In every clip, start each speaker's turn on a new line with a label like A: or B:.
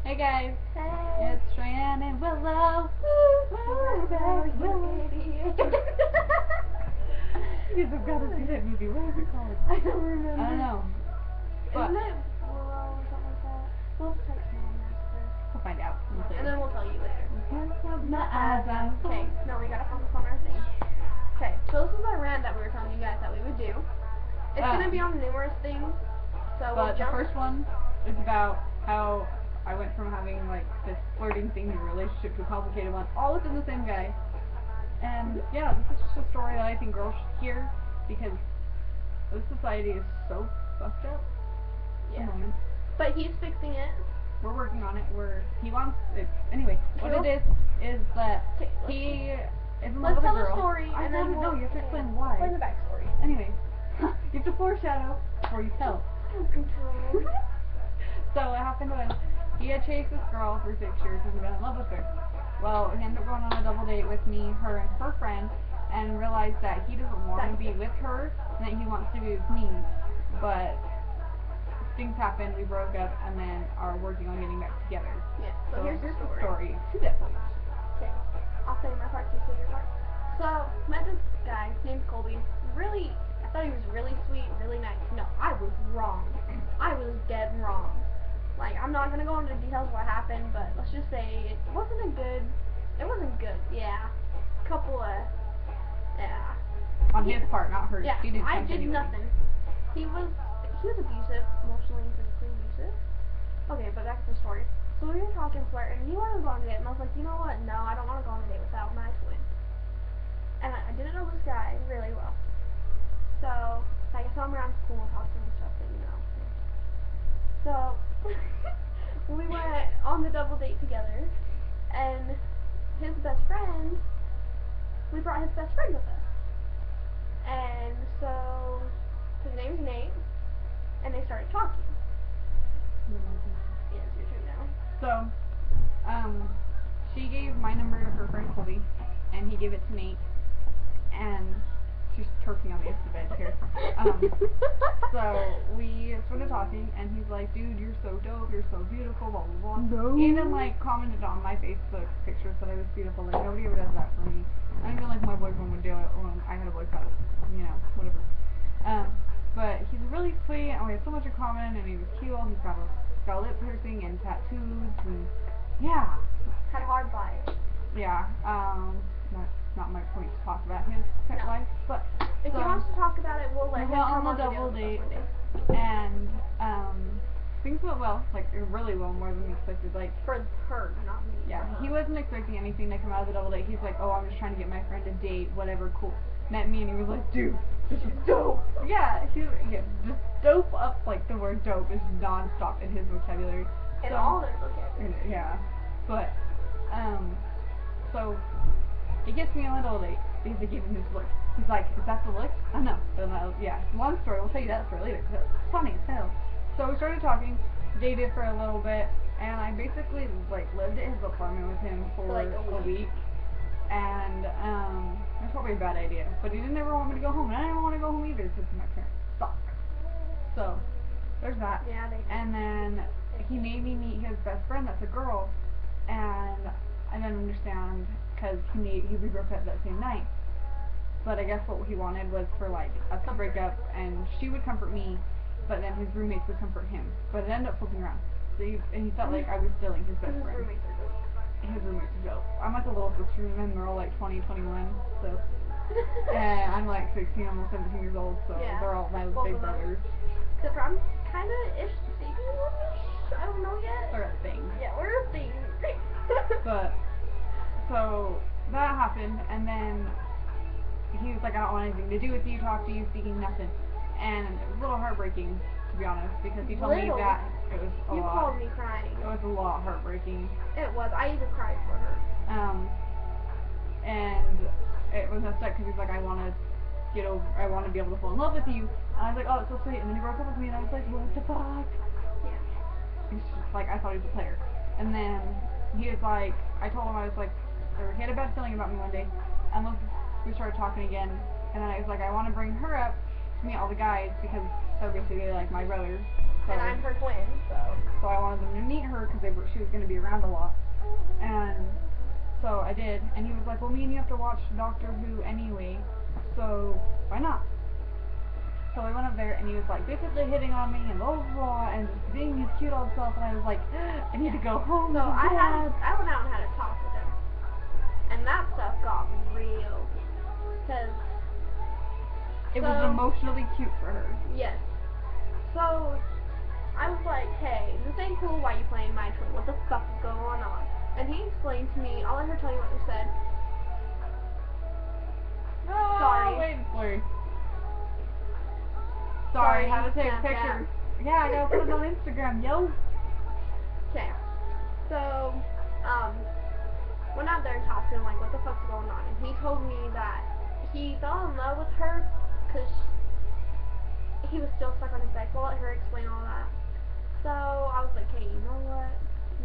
A: Hey guys,
B: Hey.
A: it's Ryan and Willow.
B: We're back, you idiot.
A: You guys have got to see that movie. What is it called?
B: I don't remember.
A: I don't know. But
B: Isn't it Willow or something like that? We'll have to text Mom after.
A: we'll find out.
B: And then we'll tell you later.
A: My eyes out.
B: Okay, no, we gotta focus on our thing. Okay, so this is our rant that we were telling you guys that we would do. It's gonna be on numerous things. So we'll
A: But the
B: jump.
A: first one is about how I went from having like this flirting thing to a relationship to a complicated one, all within the same guy. And yeah, this is just a story that I think girls should hear because this society is so fucked up at the moment.
B: But he's fixing it.
A: We're working on it. He wants it anyway. What it is that he is in love with a girl.
B: Let's tell the story
A: I
B: and
A: don't
B: then
A: know.
B: we'll
A: You have to explain why.
B: Explain the backstory.
A: Anyway, you have to foreshadow before you tell.
B: Control.
A: So what happened was he had chased this girl for 6 years and been in love with her. Well, he ended up going on a double date with me, her, and her friend, and realized that he doesn't want to be with her and that he wants to be with me. But things happened, we broke up, and then are working on getting back together.
B: Yeah. So here's the
A: story. To that point.
B: Okay. I'll say my part, you say your part. So met this guy named Colby. Really, I thought he was really sweet, really nice. No, I was wrong. I was dead wrong. Like, I'm not gonna go into details of what happened, but let's just say it wasn't good. Yeah. Couple of, yeah.
A: On his part, not hers.
B: Yeah.
A: She didn't
B: I
A: touch
B: did
A: anyone.
B: nothing. He was abusive, emotionally and physically abusive. Okay, but back to the story. So we were talking, flirting, and he wanted to go on a date, and I was like, you know what? No, I don't want to go on a date without my twin. And I didn't know this guy really well. So, like, I saw him around school, talked to him and stuff, but you know. So, we went on the double date together, and his best friend, we brought his best friend with us. And so, his name's Nate, and they started talking. Yeah, it's your turn now.
A: So, she gave my number to her friend Colby, and he gave it to Nate, and she's twerking on the edge of the bed here. So we started talking, and he's like, dude, you're so dope, you're so beautiful, blah, blah, blah.
B: No.
A: He even, like, commented on my Facebook pictures that I was beautiful. Like, nobody ever does that for me. I don't feel like my boyfriend would do it when I had a boyfriend, you know, whatever. But he's really sweet, and we have so much in common, and he was cute, he's got lip piercing and tattoos, and yeah.
B: Had a hard life.
A: Yeah, not my point to talk about his pet life, but
B: if he wants to talk about it, we'll let him
A: went
B: come
A: on the double date, and things went well, like really well, more than we expected. Like
B: for her, not me.
A: Yeah, he wasn't expecting anything to come out of the double date. He's like, oh, I'm just trying to get my friend a date, whatever, cool. Met me, and he was like, dude, this is dope. Yeah, just dope up, like the word dope is non-stop in his vocabulary.
B: And all their vocabulary.
A: Yeah, but so he gets me on a double date. He's like giving his look. He's like, is that the look? I know. Yeah, long story. We'll tell you that story later. Cause it's funny as hell. So we started talking, dated for a little bit, and I basically like lived at his apartment with him for
B: like
A: a week. And that's probably a bad idea. But he didn't ever want me to go home, and I didn't want to go home either because my parents suck. So there's that.
B: Yeah, they do.
A: And then he made me meet his best friend. That's a girl, and I didn't understand because we broke up that same night. But I guess what he wanted was for like us to break up, and she would comfort me, but then his roommates would comfort him. But it ended up flipping around. So he felt like I was stealing his best friend.
B: His roommates are dope.
A: His roommates are dope. I'm like the little sister, and they're all like 20, 21, so. And I'm like 16, almost 17 years old, so
B: yeah.
A: They're all my big brothers.
B: Except I'm kind of dating one. I don't know yet.
A: They're a thing.
B: Yeah, we're a thing.
A: But so that happened, and then he was like, I don't want anything to do with you, talk to you, speaking nothing. And it was a little heartbreaking, to be honest, because he told me that it was a lot.
B: You called me crying.
A: It was a lot heartbreaking.
B: It was. I even cried for her.
A: And it was messed up because he's like, I want to be able to fall in love with you. And I was like, oh, it's so sweet. And then he broke up with me, and I was like, what the fuck?
B: Yeah.
A: He's just like, I thought he was a player. And then he was like, I told him I was like, or he had a bad feeling about me one day, and we started talking again, and then I was like, I want to bring her up to meet all the guys because they're basically like my brothers. So,
B: and I'm her twin, so.
A: So I wanted them to meet her because she was gonna be around a lot, and so I did, and he was like, well, me and you have to watch Doctor Who anyway, so why not? So I went up there, and he was like basically hitting on me and blah blah blah, and just being his cute old self, and I was like, I need to go home.
B: So
A: to Dad.
B: I went out and had a talk with him, and that stuff got real, cause
A: It was emotionally cute for her.
B: yes. So I was like, hey, this ain't cool. Why you playing my twin? What the fuck is going on? And he explained to me. I'll let her tell you what he said.
A: Oh,
B: Sorry.
A: wait, sorry. Sorry, how to take
B: Snapchat.
A: pictures. Yeah, I gotta put it on Instagram, yo.
B: Okay. So, went out there and talked to him, like, what the fuck's going on? And he told me that he fell in love with her because he was still stuck on his ex. I'll let her explain all that. So, I was like, hey, you know what?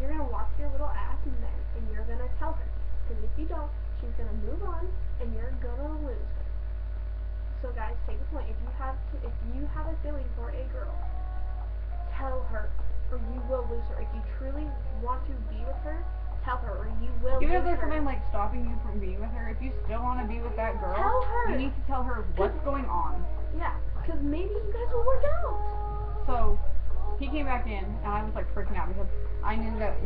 B: You're gonna walk your little ass in there, and you're gonna tell her. Because if you don't, she's gonna move on, and you're gonna lose her. So guys, take the point. If you have a feeling for a girl, tell her, or you will lose her. If you truly want to be with her, tell her, or you will lose her.
A: Even if there's something like stopping you from being with her, if you still want to be with that girl,
B: tell her.
A: you need to tell her what's going on.
B: Yeah, because maybe you guys will work out.
A: So he came back in, and I was like freaking out because I knew that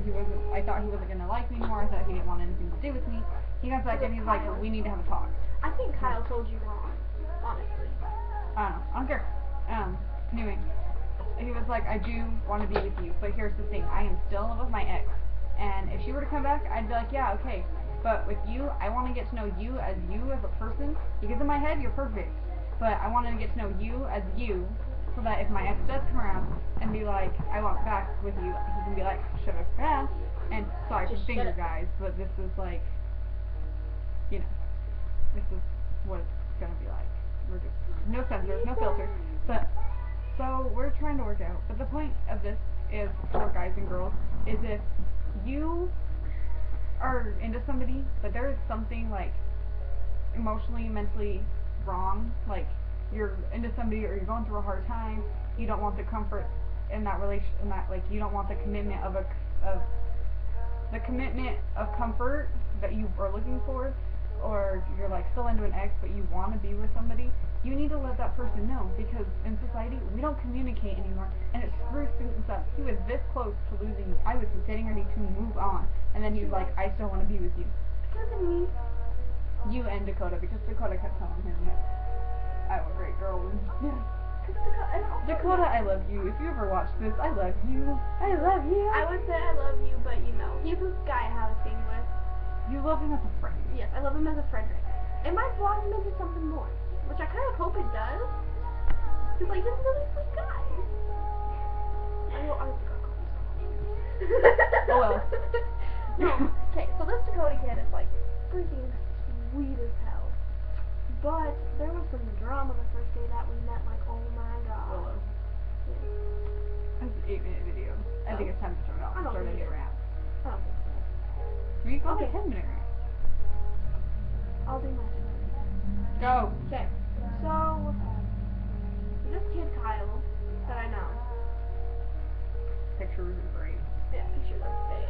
A: I thought he wasn't gonna like me anymore. I thought he didn't want anything to do with me. He comes back in, he's like, we need to have a talk.
B: I think Kyle told you wrong, honestly.
A: I don't know. I don't care. Anyway, he was like, I do want to be with you, but here's the thing. I am still in love with my ex, and if she were to come back, I'd be like, yeah, okay. But with you, I want to get to know you as a person, because in my head, you're perfect. But I want to get to know you as you, so that if my ex does come around and be like, I want back with you, he can be like, shut up, yeah. And sorry for
B: Just
A: finger
B: shut up.
A: guys, but this is like, you know, this is what it's gonna be like. We're just no censors, no filters. But so we're trying to work out. But the point of this is for guys and girls is if you are into somebody, but there is something like emotionally, mentally wrong, like you're into somebody or you're going through a hard time, you don't want the comfort in that like you don't want the commitment of comfort that you are looking for, or you're like still into an ex but you want to be with somebody, you need to let that person know, because in society we don't communicate anymore, and it screws things up. He was this close to losing me. I was getting ready to move on, and then he's like, I still want to be with you. You and Dakota, because Dakota kept telling him that I'm a great girl. And Dakota, I love you. If you ever watch this, I love you. I love you.
B: I would say I love you, but you know, he's this guy I have a thing with.
A: You love him as a friend.
B: Yes, I love him as a friend right now. It might blossom into something more, which I kind of hope it does. He's like, he's a really sweet guy. I think I'll call him.
A: Oh well.
B: No, okay, so this Dakota kid is like freaking sweet as hell. But there was some drama the first day that we met, like, oh my god.
A: Willow.
B: Yeah.
A: That's an 8-minute video. I think it's time to turn it off and
B: I don't
A: start a
B: think
A: new
B: it-
A: rant.
B: I don't think so.
A: We call
B: Okay.
A: it 10-minute rant.
B: I'll do my turn.
A: Go.
B: Okay, so this kid Kyle that I know,
A: Pictures are great.
B: yeah, pictures are bae.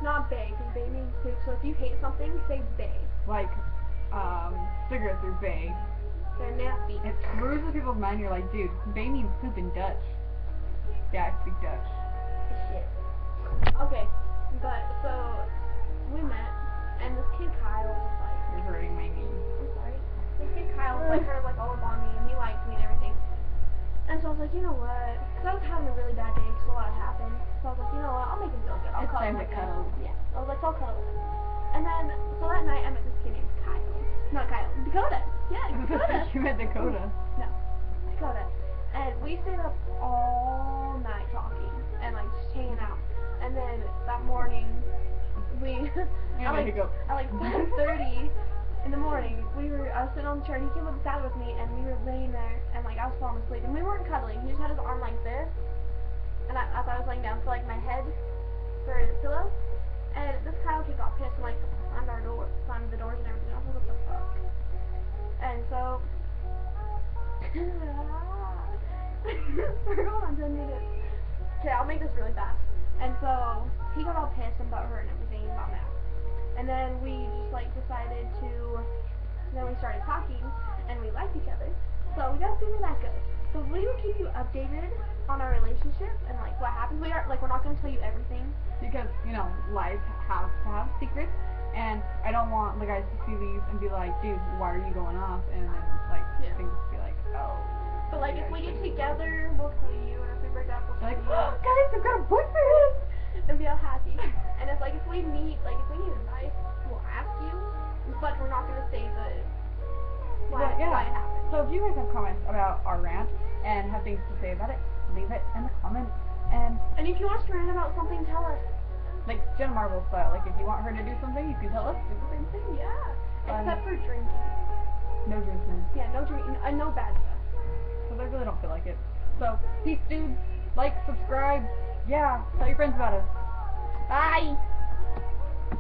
B: Not bae, because bae means poop. So if you hate something, say bae.
A: Like, cigarettes are bae.
B: They're nasty.
A: It screws with people's mind. You're like, dude, bae means poop in Dutch. Yeah, I speak Dutch.
B: Shit. Okay, but so we met, and this kid Kyle was like,
A: You're hurting my knee.
B: I'm sorry. This kid Kyle was like kind of like all up on me, and he liked me and everything. And so I was like, you know what? Because I was having a really bad day because a lot had happened. So I was like, you know what? I'll make him feel good. I'll
A: It's
B: cuddle
A: time to
B: with him.
A: cuddle.
B: Yeah. I was like, so I'll cuddle with him. And then, so that night I met this kid named Kyle. Not Kyle. Dakota. Yeah, Dakota.
A: You met Dakota.
B: No. Dakota. And we stayed up all night talking and like just hanging out. And then that morning,
A: Yeah, there you go.
B: at like 5:30 in the morning, I was sitting on the chair and he came up and sat with me and we were laying there and like I was falling asleep and we weren't cuddling. He just had his arm like this, and as I was laying down, so like my head for a pillow. And this Kyle kid got pissed and like slammed the doors and everything. I was like, what the fuck? And so we're going on 10 minutes. Okay, I'll make this really fast. And so he got all pissed and butthurt and everything and got mad. And then we just like decided to. Then we started talking, and we liked each other. So we gotta see where that goes. So we will keep you updated on our relationship and like what happens. We're not gonna tell you everything.
A: Because, you know, life has to have secrets, and I don't want the guys to see these and be like, dude, why are you going off? And then, like, things be like, oh.
B: But, like, if we get together, we'll tell you, and if we break up, we'll tell
A: like,
B: you.
A: oh, guys, I've got a boyfriend!
B: And be all happy. And if, like, if we need advice, we'll ask you, but we're not going to say why it happened.
A: So if you guys have comments about our rant and have things to say about it, leave it in the comments. And
B: if you want us to rant about something, tell us.
A: like Jenna Marble style, like if you want her to do something, you can tell us to do the same thing.
B: Yeah. Except for drinking.
A: No drinking.
B: Yeah, no drinking, no bad stuff.
A: Because I really don't feel like it. So, peace dudes, like, subscribe, yeah, tell your friends about us.